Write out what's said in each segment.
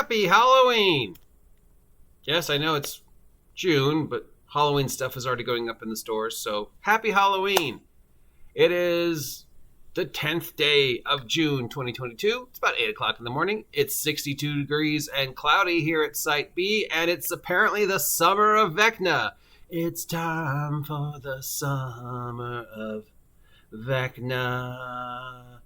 Happy Halloween! Yes, I know it's June, but Halloween stuff is already going up in the stores, so happy Halloween! It is the 10th day of June 2022. It's about 8 o'clock in the morning. It's 62 degrees and cloudy here at Site B, and it's apparently the Summer of Vecna. It's time for the Summer of Vecna.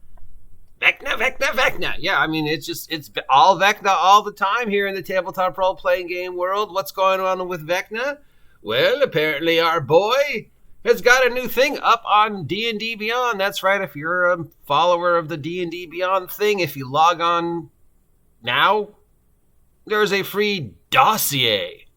Vecna. Yeah, I mean, it's all Vecna all the time here in the tabletop role-playing game world. What's going on with Vecna? Well, apparently our boy has got a new thing up on D&D Beyond. That's right, if you're a follower of the D&D Beyond thing, if you log on now, there's a free dossier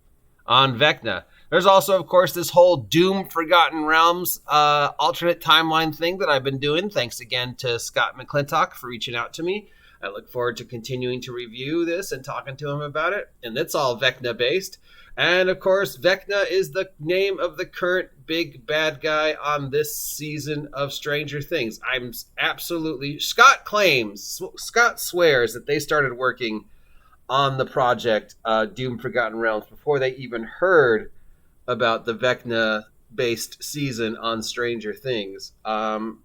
on Vecna. There's also, of course, this whole Doom Forgotten Realms alternate timeline thing that I've been doing. Thanks again to Scott McClintock for reaching out to me. I look forward to continuing to review this and talking to him about it. And it's all Vecna-based. And, of course, Vecna is the name of the current big bad guy on this season of Stranger Things. Scott swears that they started working on the project Doom Forgotten Realms before they even heard about the Vecna-based season on Stranger Things. And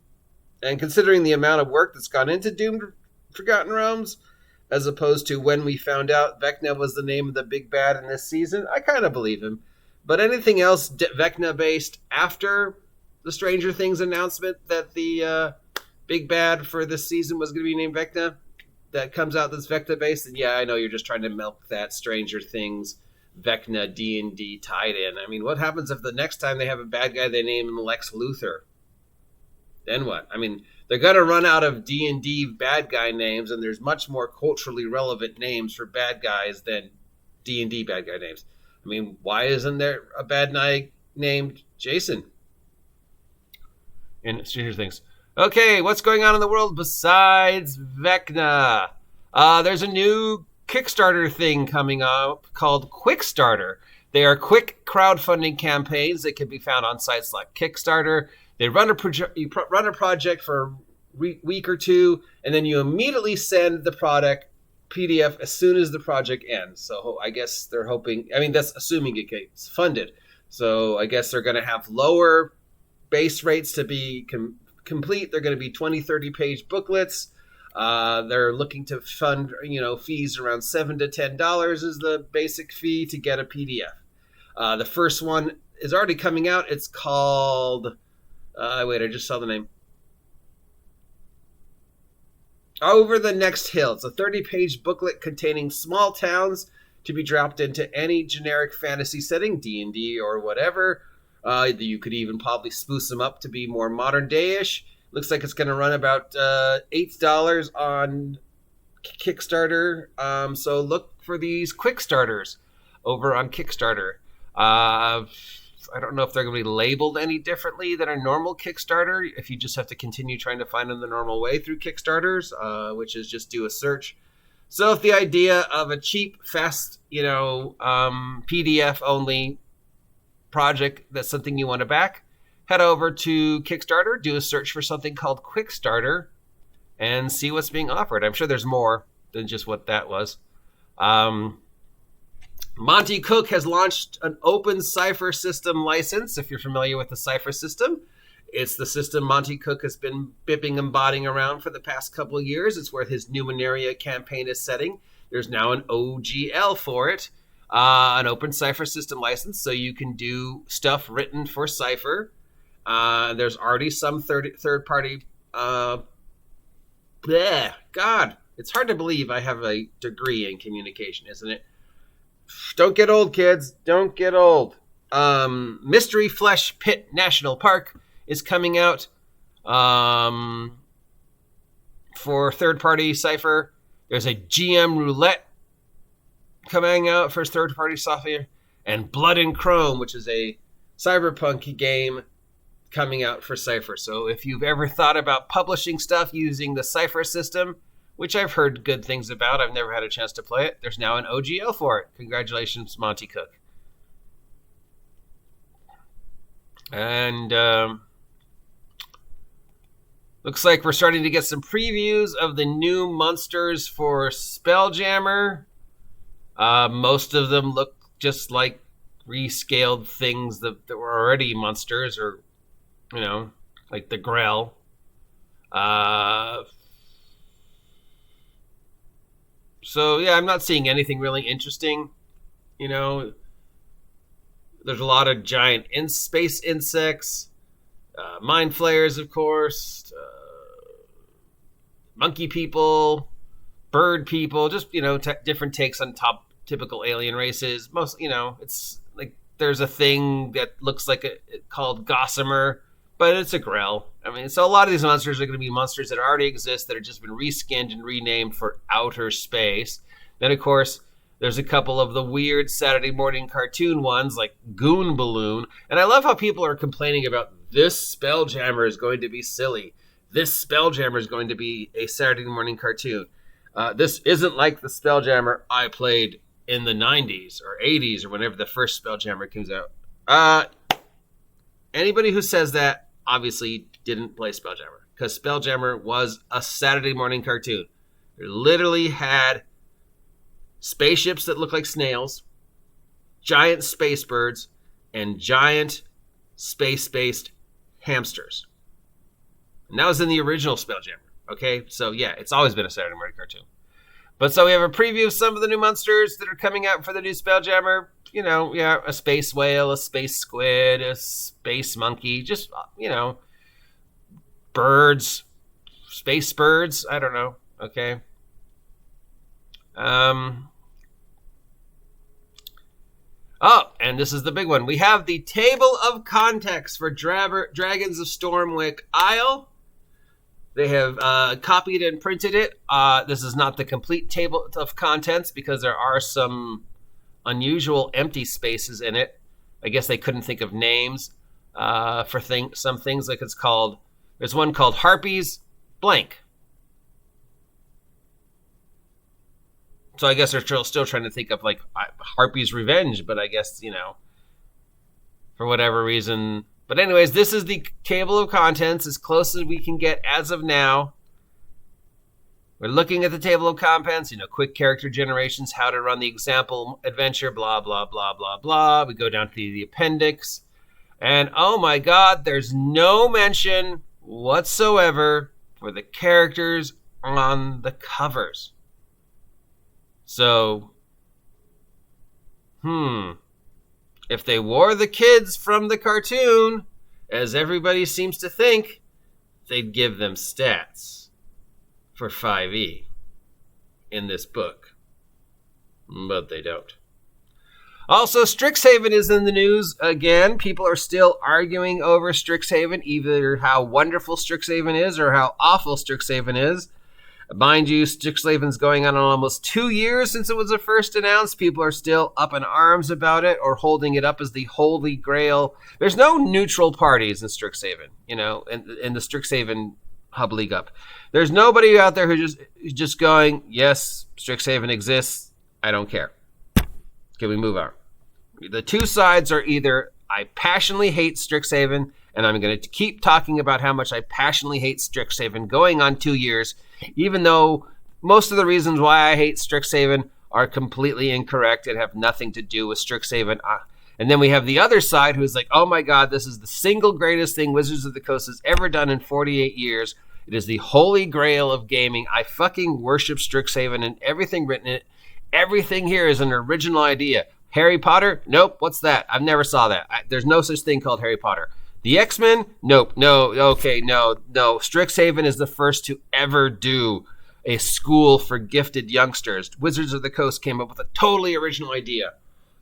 considering the amount of work that's gone into Doom Forgotten Realms, as opposed to when we found out Vecna was the name of the big bad in this season, I kind of believe him. But anything else Vecna-based after the Stranger Things announcement that the big bad for this season was going to be named Vecna, that comes out that's Vecna-based, and yeah, I know you're just trying to milk that Stranger Things Vecna D&D tied in. I mean, what happens if the next time they have a bad guy, they name him Lex Luthor? Then what? I mean, they're going to run out of D&D bad guy names, and there's much more culturally relevant names for bad guys than D&D bad guy names. I mean, why isn't there a bad guy named Jason in Stranger Things? Okay, what's going on in the world besides Vecna? There's a new Kickstarter thing coming up called Quickstarter. They are quick crowdfunding campaigns that can be found on sites like Kickstarter. They run you run a project for a week or two, and then you immediately send the product PDF as soon as the project ends. So I guess they're hoping, I mean, that's assuming it gets funded. So I guess they're going to have lower base rates to be complete. They're going to be 20, 30-page booklets. They're looking to fund, fees around $7 to $10 is the basic fee to get a PDF. The first one is already coming out. It's called, I just saw the name. Over the Next Hill. It's a 30-page booklet containing small towns to be dropped into any generic fantasy setting, D&D or whatever. You could even probably spruce them up to be more modern day-ish. Looks like it's going to run about $8 on Kickstarter. So look for these quick starters over on Kickstarter. I don't know if they're going to be labeled any differently than a normal Kickstarter. If you just have to continue trying to find them the normal way through Kickstarters, which is just do a search. So if the idea of a cheap, fast, PDF only project, that's something you want to back, head over to Kickstarter, do a search for something called Quickstarter, and see what's being offered. I'm sure there's more than just what that was. Monty Cook has launched an open cipher system license. If you're familiar with the cipher system, it's the system Monty Cook has been bipping and botting around for the past couple of years. It's where his Numenaria campaign is setting. There's now an OGL for it, an open cipher system license, so you can do stuff written for cipher. There's already some third-party... God, it's hard to believe I have a degree in communication, isn't it? Don't get old, kids. Don't get old. Mystery Flesh Pit National Park is coming out for third-party cipher. There's a GM Roulette coming out for third-party software. And Blood and Chrome, which is a cyberpunk game coming out for Cypher. So if you've ever thought about publishing stuff using the Cypher system, which I've heard good things about, I've never had a chance to play it, there's now an OGL for it. Congratulations, Monty Cook. And looks like we're starting to get some previews of the new monsters for Spelljammer. Most of them look just like rescaled things that were already monsters, or, like the Grell. So, yeah, I'm not seeing anything really interesting. There's a lot of giant space insects, mind flayers, of course, monkey people, bird people, just, different takes on typical alien races. Most, it's like there's a thing that looks like called Gossamer, but it's a Grell. I mean, so a lot of these monsters are going to be monsters that already exist that have just been reskinned and renamed for outer space. Then, of course, there's a couple of the weird Saturday morning cartoon ones like Goon Balloon. And I love how people are complaining about this Spelljammer is going to be silly. This Spelljammer is going to be a Saturday morning cartoon. This isn't like the Spelljammer I played in the 90s or 80s or whenever the first Spelljammer comes out. Anybody who says that obviously didn't play Spelljammer, because Spelljammer was a Saturday morning cartoon. It literally had spaceships that look like snails, giant space birds, and giant space-based hamsters. And that was in the original Spelljammer. Okay, so yeah, it's always been a Saturday morning cartoon. But so we have a preview of some of the new monsters that are coming out for the new Spelljammer. A space whale, a space squid, a space monkey, just, birds, space birds. I don't know. Okay. Oh, and this is the big one. We have the table of context for Dragons of Stormwick Isle. They have copied and printed it. This is not the complete table of contents because there are some unusual empty spaces in it. I guess they couldn't think of names for some things. Like there's one called Harpies Blank. So I guess they're still trying to think of like Harpy's Revenge, but I guess, for whatever reason. But anyways, this is the table of contents as close as we can get as of now. We're looking at the table of contents, quick character generations, how to run the example adventure, blah, blah, blah, blah, blah. We go down to the appendix. And oh my God, there's no mention whatsoever for the characters on the covers. So, if they wore the kids from the cartoon, as everybody seems to think, they'd give them stats for 5e in this book. But they don't. Also, Strixhaven is in the news again. People are still arguing over Strixhaven, either how wonderful Strixhaven is or how awful Strixhaven is. Mind you, Strixhaven's going on almost 2 years since it was first announced. People are still up in arms about it or holding it up as the holy grail. There's no neutral parties in Strixhaven, in the Strixhaven Hub League up. There's nobody out there who's just going, yes, Strixhaven exists. I don't care. Can we move on? The two sides are either I passionately hate Strixhaven, and I'm going to keep talking about how much I passionately hate Strixhaven going on 2 years, even though most of the reasons why I hate Strixhaven are completely incorrect and have nothing to do with Strixhaven. And then we have the other side who's like, oh my God, this is the single greatest thing Wizards of the Coast has ever done in 48 years. It is the holy grail of gaming. I fucking worship Strixhaven and everything written in it. Everything here is an original idea. Harry Potter? Nope. What's that? I've never saw that. There's no such thing called Harry Potter. The X-Men? Nope. No. Okay. No. Strixhaven is the first to ever do a school for gifted youngsters. Wizards of the Coast came up with a totally original idea.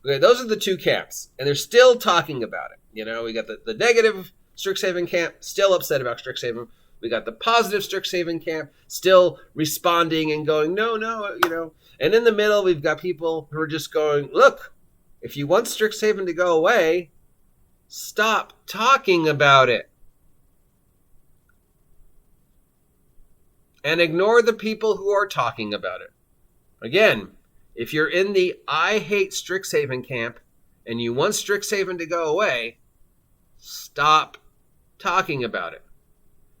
Okay, those are the two camps, and they're still talking about it. We got the negative Strixhaven camp still upset about Strixhaven. We got the positive Strixhaven camp still responding and going, no. And in the middle, we've got people who are just going, look, if you want Strixhaven to go away, stop talking about it. And ignore the people who are talking about it. Again, if you're in the I hate Strixhaven camp and you want Strixhaven to go away, stop talking about it.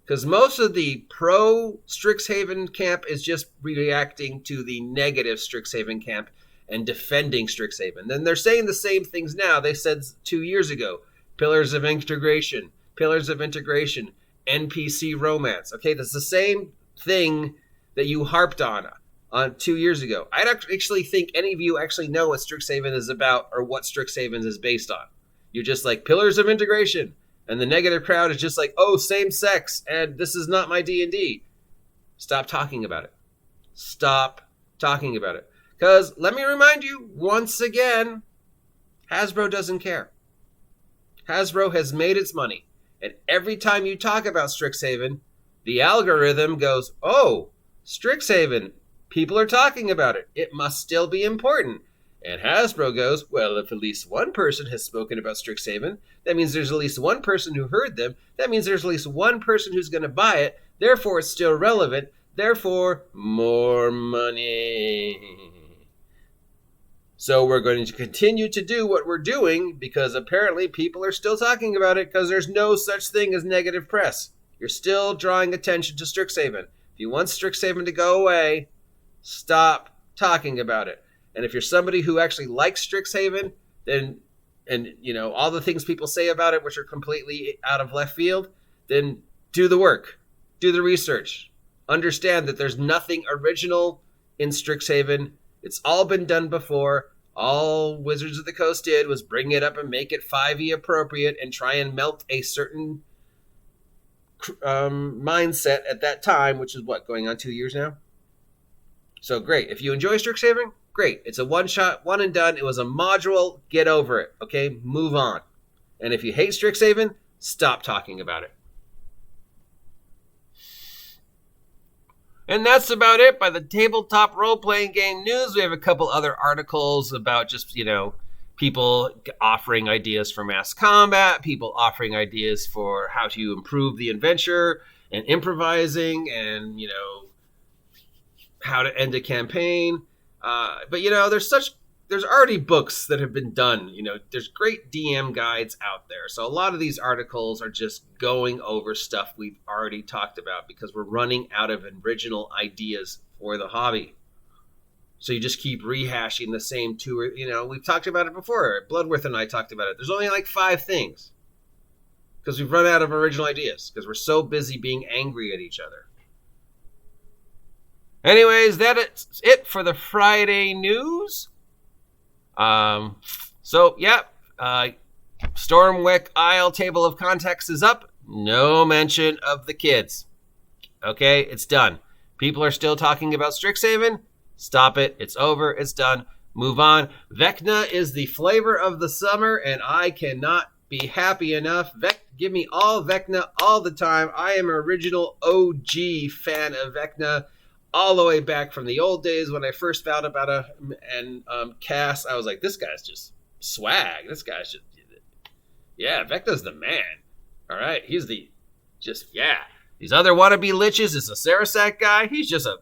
Because most of the pro Strixhaven camp is just reacting to the negative Strixhaven camp and defending Strixhaven. Then they're saying the same things now they said 2 years ago. Pillars of integration, NPC romance. Okay, that's the same thing that you harped on 2 years ago. I don't actually think any of you actually know what Strixhaven is about or what Strixhaven is based on. You're just like, pillars of integration. And the negative crowd is just like, oh, same sex, and this is not my D&D. Stop talking about it. Stop talking about it. Because let me remind you, once again, Hasbro doesn't care. Hasbro has made its money. And every time you talk about Strixhaven, the algorithm goes, oh, Strixhaven, people are talking about it. It must still be important. And Hasbro goes, well, if at least one person has spoken about Strixhaven, that means there's at least one person who heard them. That means there's at least one person who's going to buy it. Therefore, it's still relevant. Therefore, more money. So we're going to continue to do what we're doing because apparently people are still talking about it because there's no such thing as negative press. You're still drawing attention to Strixhaven. If you want Strixhaven to go away, stop talking about it. And if you're somebody who actually likes Strixhaven, then, and you know, all the things people say about it, which are completely out of left field, then do the work, do the research, understand that there's nothing original in Strixhaven. It's all been done before. All Wizards of the Coast did was bring it up and make it 5e appropriate and try and melt a certain mindset at that time, which is what, going on 2 years now? So great. If you enjoy Strixhaven, great. It's a one-shot, one and done. It was a module. Get over it. Okay? Move on. And if you hate Strixhaven, stop talking about it. And that's about it by the tabletop role-playing game news. We have a couple other articles about just, you know, people offering ideas for mass combat, people offering ideas for how to improve the adventure and improvising and, you know, how to end a campaign. But, you know, there's already books that have been done. You know, there's great DM guides out there. So a lot of these articles are just going over stuff we've already talked about because we're running out of original ideas for the hobby. So you just keep rehashing the same two, you know, we've talked about it before. Bloodworth and I talked about it. There's only like 5 things because we've run out of original ideas because we're so busy being angry at each other. Anyways, that's it for the Friday news. Stormwick Isle Table of Contents is up. No mention of the kids. Okay, it's done. People are still talking about Strixhaven. Stop it. It's over. It's done. Move on. Vecna is the flavor of the summer, and I cannot be happy enough. Give me all Vecna all the time. I am an original OG fan of Vecna. All the way back from the old days when I first found about Cass, I was like, this guy's just swag. This guy's just, yeah, Vecna's the man. All right, he's These other wannabe liches is a Sarasak guy. He's just a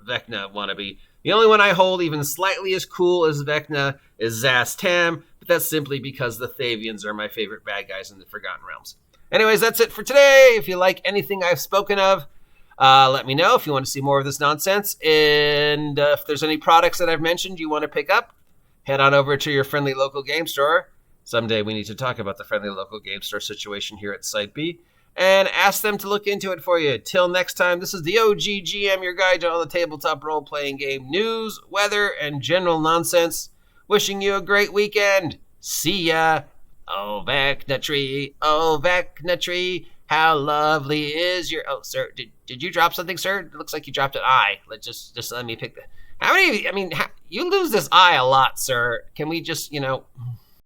Vecna wannabe. The only one I hold even slightly as cool as Vecna is Zaz Tam, but that's simply because the Thavians are my favorite bad guys in the Forgotten Realms. Anyways, that's it for today. If you like anything I've spoken of, let me know if you want to see more of this nonsense. And if there's any products that I've mentioned you want to pick up, head on over to your friendly local game store. Someday we need to talk about the friendly local game store situation here at Site B and ask them to look into it for you. Till next time, this is the OG GM, your guide to all the tabletop role-playing game news, weather, and general nonsense. Wishing you a great weekend. See ya. Oh, Vecna tree. Oh, Vecna tree. How lovely is your... Oh, sir, did you drop something, sir? It looks like you dropped an eye. Just let me pick the... How many... I mean, you lose this eye a lot, sir. Can we just, you know...